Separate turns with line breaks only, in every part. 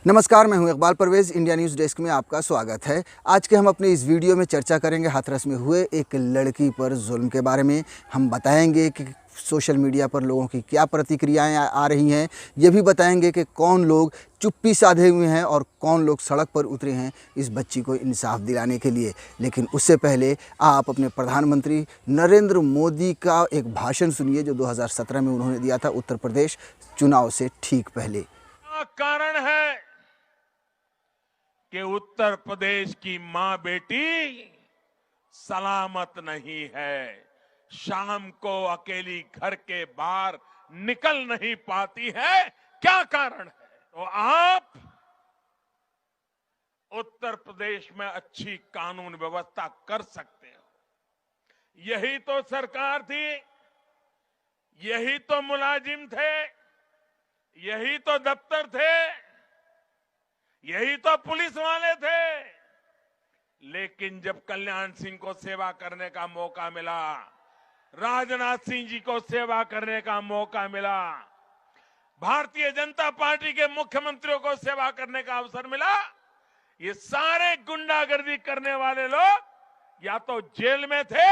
नमस्कार, मैं हूं Iqbal Parvez. India news desk में आपका स्वागत है। आज के हम अपने इस वीडियो में चर्चा करेंगे हाथरस में हुए एक लड़की पर जुल्म के बारे में। हम बताएंगे कि सोशल मीडिया पर लोगों की क्या प्रतिक्रियाएं आ रही हैं। ये भी बताएंगे कि कौन लोग चुप्पी साधे हुए हैं और कौन लोग सड़क पर उतरे हैं इस बच्ची को इंसाफ दिलाने के लिए। लेकिन उससे पहले आप अपने प्रधानमंत्री नरेंद्र मोदी का एक भाषण सुनिए जो 2017 में उन्होंने दिया था उत्तर प्रदेश चुनाव से ठीक पहले।
कारण है कि उत्तर प्रदेश की मां बेटी सलामत नहीं है, शाम को अकेली घर के बाहर निकल नहीं पाती है। क्या कारण है? तो आप उत्तर प्रदेश में अच्छी कानून व्यवस्था कर सकते हो। यही तो सरकार थी, यही तो मुलाजिम थे, यही तो दफ्तर थे, यही तो पुलिस वाले थे। लेकिन जब कल्याण सिंह को सेवा करने का मौका मिला, राजनाथ सिंह जी को सेवा करने का मौका मिला, भारतीय जनता पार्टी के मुख्यमंत्रियों को सेवा करने का अवसर मिला, ये सारे गुंडागर्दी करने वाले लोग या तो जेल में थे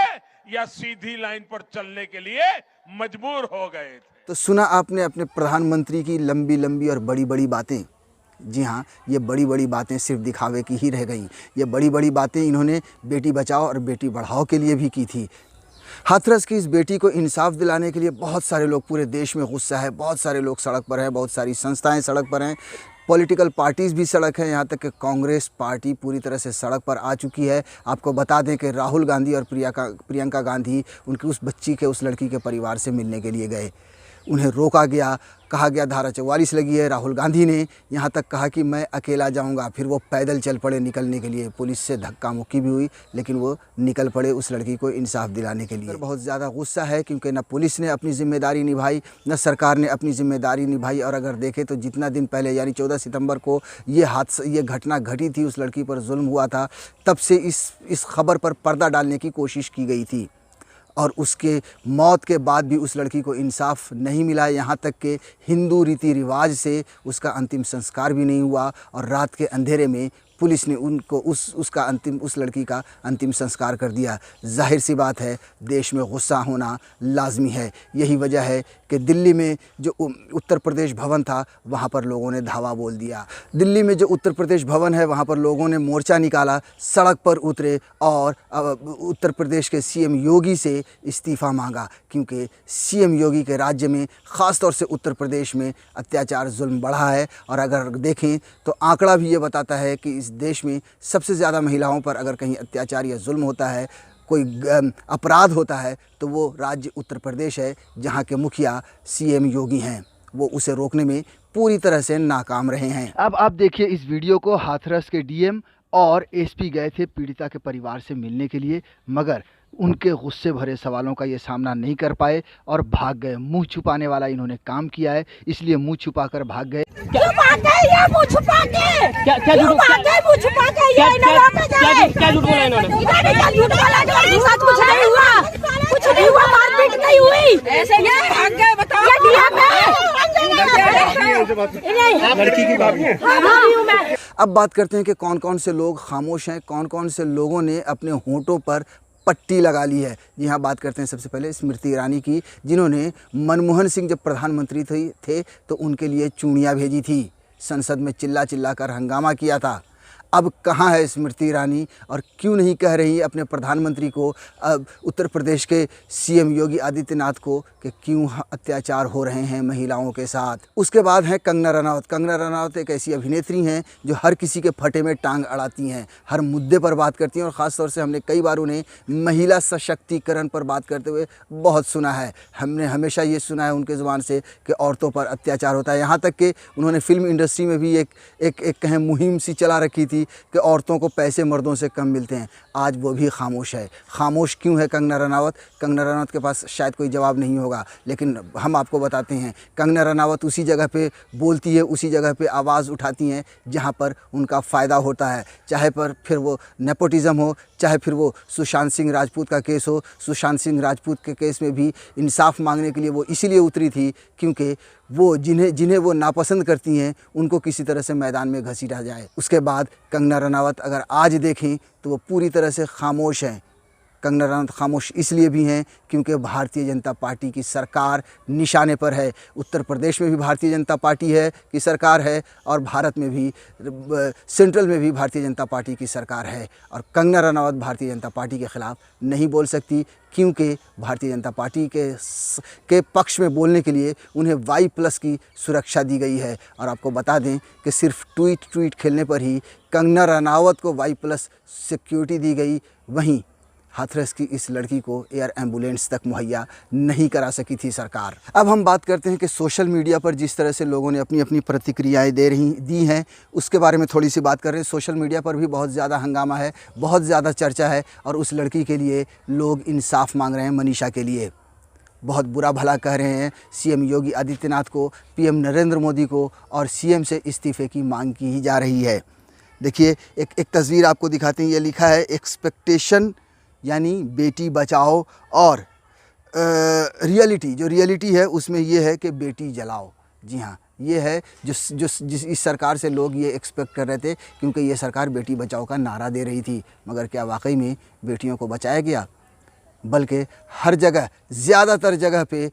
या सीधी लाइन पर चलने के लिए मजबूर हो गए थे।
तो सुना आपने अपने प्रधानमंत्री की लंबी लंबी और बड़ी बड़ी बातें। जी हाँ, ये बड़ी बड़ी बातें सिर्फ दिखावे की ही रह गईं। ये बड़ी बड़ी बातें इन्होंने बेटी बचाओ और बेटी बढ़ाओ के लिए भी की थी। हाथरस की इस बेटी को इंसाफ दिलाने के लिए बहुत सारे लोग, पूरे देश में गुस्सा है, बहुत सारे लोग सड़क पर हैं, बहुत सारी संस्थाएं सड़क पर हैं, पॉलिटिकल पार्टीज़ भी सड़क हैं, यहाँ तक कि कांग्रेस पार्टी पूरी तरह से सड़क पर आ चुकी है। आपको बता दें कि राहुल गांधी और प्रियंका गांधी उनकी उस बच्ची के, उस लड़की के परिवार से मिलने के लिए गए। उन्हें रोका गया, कहा गया धारा 44 लगी है। राहुल गांधी ने यहाँ तक कहा कि मैं अकेला जाऊँगा, फिर वो पैदल चल पड़े निकलने के लिए। पुलिस से धक्का मुक्की भी हुई, लेकिन वो निकल पड़े उस लड़की को इंसाफ दिलाने के लिए। बहुत ज़्यादा गुस्सा है क्योंकि न पुलिस ने अपनी जिम्मेदारी निभाई, न सरकार ने अपनी जिम्मेदारी निभाई। और अगर देखें तो जितना दिन पहले यानी 14 सितंबर को ये घटना घटी थी, उस लड़की पर जुल्म हुआ था, तब से इस खबर पर पर्दा डालने की कोशिश की गई थी। और उसके मौत के बाद भी उस लड़की को इंसाफ नहीं मिला। यहाँ तक कि हिंदू रीति रिवाज से उसका अंतिम संस्कार भी नहीं हुआ और रात के अंधेरे में पुलिस ने उनको उस लड़की का अंतिम संस्कार कर दिया। जाहिर सी बात है, देश में गुस्सा होना लाजमी है। यही वजह है कि दिल्ली में जो उत्तर प्रदेश भवन था, वहाँ पर लोगों ने धावा बोल दिया। दिल्ली में जो उत्तर प्रदेश भवन है, वहाँ पर लोगों ने मोर्चा निकाला, सड़क पर उतरे और उत्तर प्रदेश के सीएम योगी से इस्तीफ़ा मांगा। क्योंकि सीएम योगी के राज्य में, ख़ास तौर से उत्तर प्रदेश में अत्याचार जुल्म बढ़ा है। और अगर देखें तो आंकड़ा भी ये बताता है कि इस देश में सबसे ज़्यादा महिलाओं पर अगर कहीं अत्याचार या जुल्म होता है, कोई अपराध होता है, तो वो राज्य उत्तर प्रदेश है, जहाँ के मुखिया सीएम योगी हैं। वो उसे रोकने में पूरी तरह से नाकाम रहे हैं। अब आप देखिए इस वीडियो को। हाथरस के डीएम और एसपी गए थे पीड़िता के परिवार से मिलने के लिए, मगर उनके गुस्से भरे सवालों का ये सामना नहीं कर पाए और भाग गए। मुंह छुपाने वाला इन्होंने काम किया है, इसलिए मुंह छुपाकर भाग गए।
क्या झूठ बोला इन्होंने? झूठ बोला, सच कुछ नहीं हुआ, कुछ नहीं हुआ, मारपीट नहीं हुई, ऐसे ये भाग गए। बताओ
लड़की की बात है।
अब बात करते हैं कि कौन कौन से लोग खामोश हैं, कौन कौन से लोगों ने अपने होंठों पर पट्टी लगा ली है। जी हाँ, बात करते हैं सबसे पहले स्मृति ईरानी की, जिन्होंने मनमोहन सिंह जब प्रधानमंत्री थे तो उनके लिए चूड़ियाँ भेजी थी, संसद में चिल्ला चिल्ला कर हंगामा किया था। अब कहाँ है स्मृति ईरानी और क्यों नहीं कह रही अपने प्रधानमंत्री को, अब उत्तर प्रदेश के सीएम योगी आदित्यनाथ को, कि क्यों अत्याचार हो रहे हैं महिलाओं के साथ। उसके बाद है कंगना रनावत। कंगना रनावत एक ऐसी अभिनेत्री हैं जो हर किसी के फटे में टांग अड़ाती हैं, हर मुद्दे पर बात करती हैं। और ख़ास तौर से हमने कई बार उन्हें महिला सशक्तिकरण पर बात करते हुए बहुत सुना है। हमने हमेशा ये सुना है उनके ज़ुबान से कि औरतों पर अत्याचार होता है। यहाँ तक कि उन्होंने फिल्म इंडस्ट्री में भी एक कहें मुहिम सी चला रखी थी कि औरतों को पैसे मर्दों से कम मिलते हैं। आज वो भी खामोश है। खामोश क्यों है कंगना रनावत? कंगना रनावत के पास शायद कोई जवाब नहीं होगा, लेकिन हम आपको बताते हैं। कंगना रनावत उसी जगह पे बोलती है, उसी जगह पे आवाज़ उठाती हैं जहाँ पर उनका फ़ायदा होता है, चाहे पर फिर वो नेपोटिज़म हो, चाहे फिर वो सुशांत सिंह राजपूत का केस हो। सुशांत सिंह राजपूत के केस में भी इंसाफ मांगने के लिए वो इसीलिए उतरी थी क्योंकि वो जिन्हें वो नापसंद करती हैं उनको किसी तरह से मैदान में घसीटा जाए। उसके बाद कंगना रनावत अगर आज देखें तो वो पूरी तरह से खामोश हैं। कंगना रनावत खामोश इसलिए भी हैं क्योंकि भारतीय जनता पार्टी की सरकार निशाने पर है। उत्तर प्रदेश में भी भारतीय जनता पार्टी की सरकार है और भारत में भी सेंट्रल में भी भारतीय जनता पार्टी की सरकार है। और कंगना रनावत भारतीय जनता पार्टी के ख़िलाफ़ नहीं बोल सकती क्योंकि भारतीय जनता पार्टी के पक्ष में बोलने के लिए उन्हें Y+ की सुरक्षा दी गई है। और आपको बता दें कि सिर्फ ट्वीट खेलने पर ही कंगना रनावत को Y+ सिक्योरिटी दी गई, वहीं हाथरस की इस लड़की को एयर एम्बुलेंस तक मुहैया नहीं करा सकी थी सरकार। अब हम बात करते हैं कि सोशल मीडिया पर जिस तरह से लोगों ने अपनी अपनी प्रतिक्रियाएं दी हैं उसके बारे में थोड़ी सी बात कर रहे हैं। सोशल मीडिया पर भी बहुत ज़्यादा हंगामा है, बहुत ज़्यादा चर्चा है और उस लड़की के लिए लोग इंसाफ मांग रहे हैं। मनीषा के लिए बहुत बुरा भला कह रहे हैं। सीएम योगी आदित्यनाथ को, पीएम नरेंद्र मोदी को और सीएम से इस्तीफ़े की मांग की जा रही है। देखिए एक तस्वीर आपको दिखाते हैं। ये लिखा है एक्सपेक्टेशन यानी बेटी बचाओ और रियलिटी है उसमें ये है कि बेटी जलाओ। जी हाँ, ये है जिस इस सरकार से लोग ये एक्सपेक्ट कर रहे थे क्योंकि ये सरकार बेटी बचाओ का नारा दे रही थी। मगर क्या वाकई में बेटियों को बचाया गया? बल्कि हर जगह, ज़्यादातर जगह पे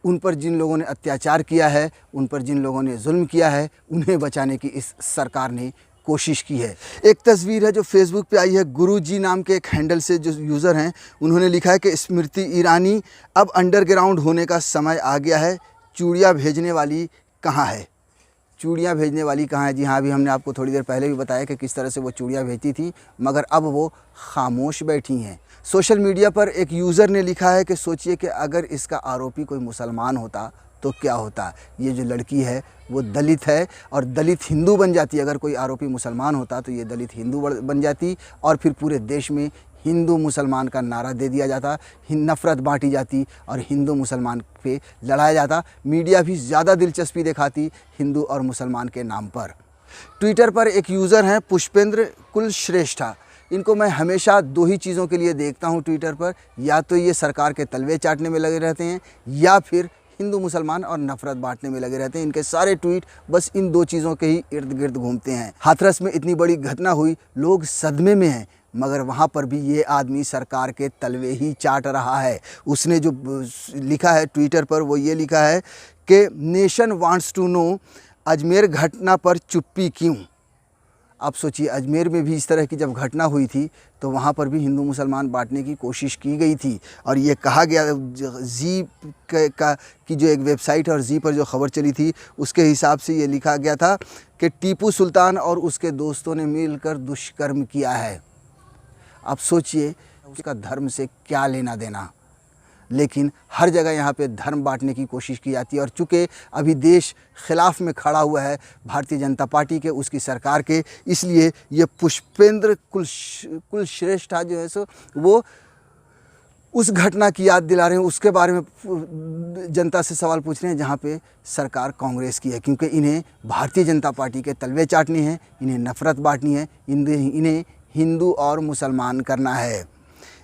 उन पर जिन लोगों ने अत्याचार किया है, उन पर जिन लोगों ने जुल्म किया है, उन्हें बचाने की इस सरकार ने कोशिश की है। एक तस्वीर है जो फेसबुक पे आई है। गुरुजी नाम के एक हैंडल से जो यूज़र हैं उन्होंने लिखा है कि स्मृति ईरानी अब अंडरग्राउंड होने का समय आ गया है, चूड़ियाँ भेजने वाली कहाँ है? चूड़ियाँ भेजने वाली कहाँ है? जी हाँ, अभी हमने आपको थोड़ी देर पहले भी बताया कि किस तरह से वो चूड़ियाँ भेजती थी, मगर अब वो खामोश बैठी हैं। सोशल मीडिया पर एक यूज़र ने लिखा है कि सोचिए कि अगर इसका आरोपी कोई मुसलमान होता तो क्या होता। ये जो लड़की है वो दलित है और दलित हिंदू बन जाती। अगर कोई आरोपी मुसलमान होता तो ये दलित हिंदू बन जाती और फिर पूरे देश में हिंदू मुसलमान का नारा दे दिया जाता, नफ़रत बांटी जाती और हिंदू मुसलमान पे लड़ाया जाता। मीडिया भी ज़्यादा दिलचस्पी दिखाती हिंदू और मुसलमान के नाम पर। ट्विटर पर एक यूज़र हैं पुष्पेंद्र कुलश्रेष्ठा। इनको मैं हमेशा दो ही चीज़ों के लिए देखता हूँ ट्विटर पर, या तो ये सरकार के तलवे चाटने में लगे रहते हैं या फिर हिंदू मुसलमान और नफ़रत बांटने में लगे रहते हैं। इनके सारे ट्वीट बस इन दो चीज़ों के ही इर्द गिर्द घूमते हैं। हाथरस में इतनी बड़ी घटना हुई, लोग सदमे में हैं, मगर वहाँ पर भी ये आदमी सरकार के तलवे ही चाट रहा है। उसने जो लिखा है ट्विटर पर वो ये लिखा है कि nation wants to know Ajmer घटना पर चुप्पी क्यों। आप सोचिए, अजमेर में भी इस तरह की जब घटना हुई थी तो वहाँ पर भी हिंदू मुसलमान बांटने की कोशिश की गई थी और ये कहा गया जी की जो एक वेबसाइट है और जी पर जो खबर चली थी उसके हिसाब से ये लिखा गया था कि टीपू सुल्तान और उसके दोस्तों ने मिलकर दुष्कर्म किया है। आप सोचिए उसका धर्म से क्या लेना देना। लेकिन हर जगह यहाँ पे धर्म बांटने की कोशिश की जाती है और चूँकि अभी देश खिलाफ में खड़ा हुआ है भारतीय जनता पार्टी के, उसकी सरकार के, इसलिए ये पुष्पेंद्र कुलश्रेष्ठा जो है सो वो उस घटना की याद दिला रहे हैं, उसके बारे में जनता से सवाल पूछ रहे हैं जहाँ पे सरकार कांग्रेस की है, क्योंकि इन्हें भारतीय जनता पार्टी के तलवे चाटने हैं, इन्हें नफ़रत बांटनी है, इन्हें हिंदू और मुसलमान करना है।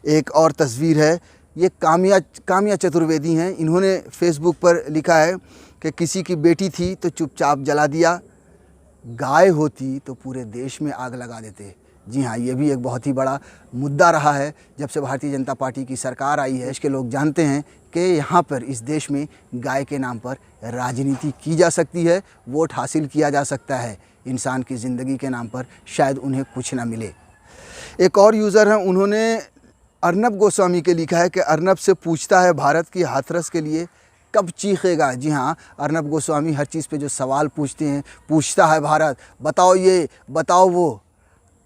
एक और तस्वीर है, ये कामिया चतुर्वेदी हैं। इन्होंने फेसबुक पर लिखा है कि किसी की बेटी थी तो चुपचाप जला दिया, गाय होती तो पूरे देश में आग लगा देते। जी हाँ, ये भी एक बहुत ही बड़ा मुद्दा रहा है जब से भारतीय जनता पार्टी की सरकार आई है। इसके लोग जानते हैं कि यहाँ पर इस देश में गाय के नाम पर राजनीति की जा सकती है, वोट हासिल किया जा सकता है, इंसान की ज़िंदगी के नाम पर शायद उन्हें कुछ ना मिले। एक और यूज़र हैं, उन्होंने अर्नब गोस्वामी के लिखा है कि अर्नब से पूछता है भारत की हाथरस के लिए कब चीखेगा। जी हाँ, अर्नब गोस्वामी हर चीज़ पे जो सवाल पूछता है भारत, बताओ ये बताओ वो,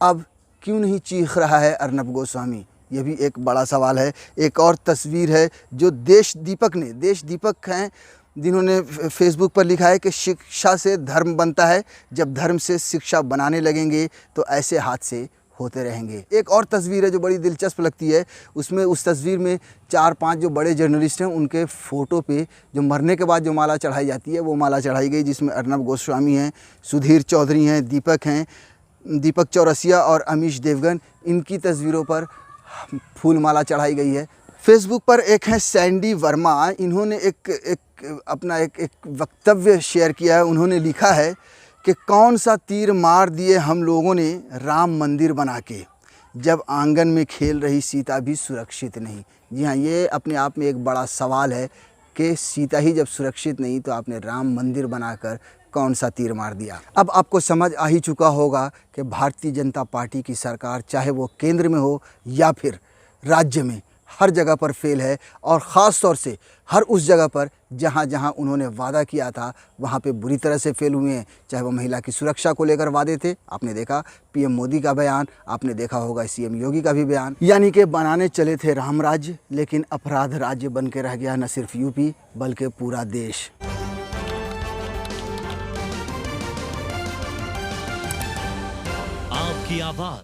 अब क्यों नहीं चीख रहा है अर्नब गोस्वामी, ये भी एक बड़ा सवाल है। एक और तस्वीर है जो देश दीपक हैं जिन्होंने फेसबुक पर लिखा है कि शिक्षा से धर्म बनता है, जब धर्म से शिक्षा बनाने लगेंगे तो ऐसे हादसे होते रहेंगे। एक और तस्वीर है जो बड़ी दिलचस्प लगती है, उस तस्वीर में 4-5 जो बड़े जर्नलिस्ट हैं उनके फ़ोटो पे जो मरने के बाद जो माला चढ़ाई जाती है वो माला चढ़ाई गई, जिसमें अर्नब गोस्वामी हैं, सुधीर चौधरी हैं, दीपक चौरसिया और अमीश देवगन, इनकी तस्वीरों पर फूल माला चढ़ाई गई है। फेसबुक पर एक है सैंडी वर्मा, इन्होंने अपना एक वक्तव्य शेयर किया है। उन्होंने लिखा है कि कौन सा तीर मार दिए हम लोगों ने राम मंदिर बना के, जब आंगन में खेल रही सीता भी सुरक्षित नहीं। जी हाँ, ये अपने आप में एक बड़ा सवाल है कि सीता ही जब सुरक्षित नहीं तो आपने राम मंदिर बनाकर कौन सा तीर मार दिया। अब आपको समझ आ ही चुका होगा कि भारतीय जनता पार्टी की सरकार, चाहे वो केंद्र में हो या फिर राज्य में, हर जगह पर फेल है, और ख़ास तौर से हर उस जगह पर जहाँ जहाँ उन्होंने वादा किया था वहाँ पे बुरी तरह से फेल हुए हैं। चाहे वो महिला की सुरक्षा को लेकर वादे थे, आपने देखा पीएम मोदी का बयान, आपने देखा होगा सीएम योगी का भी बयान, यानी कि बनाने चले थे राम राज्य, लेकिन अपराध राज्य बन के रह गया न सिर्फ यूपी बल्कि पूरा देश।
आपकी आवाज